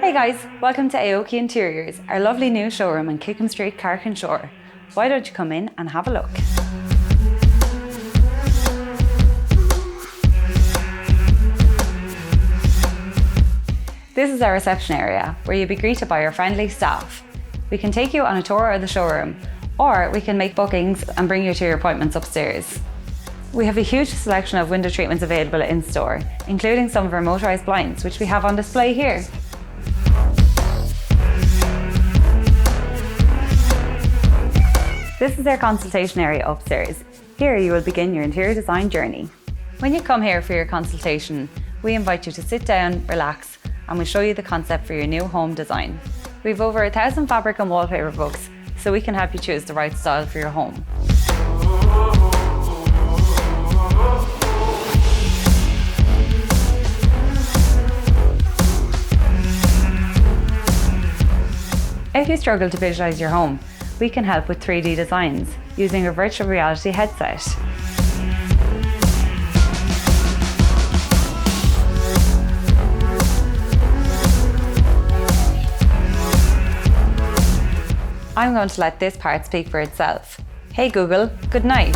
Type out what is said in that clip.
Hey guys, welcome to Aoki Interiors, our lovely new showroom on Kickham Street, Carrick-on-Shore. Why don't you come in and have a look? This is our reception area, where you'll be greeted by our friendly staff. We can take you on a tour of the showroom, or we can make bookings and bring you to your appointments upstairs. We have a huge selection of window treatments available in store, including some of our motorised blinds, which we have on display here. This is our consultation area upstairs. Here you will begin your interior design journey. When you come here for your consultation, we invite you to sit down, relax, and we'll show you the concept for your new home design. We've over 1,000 fabric and wallpaper books, so we can help you choose the right style for your home. If you struggle to visualize your home, we can help with 3D designs using a virtual reality headset. I'm going to let this part speak for itself. Hey Google, good night.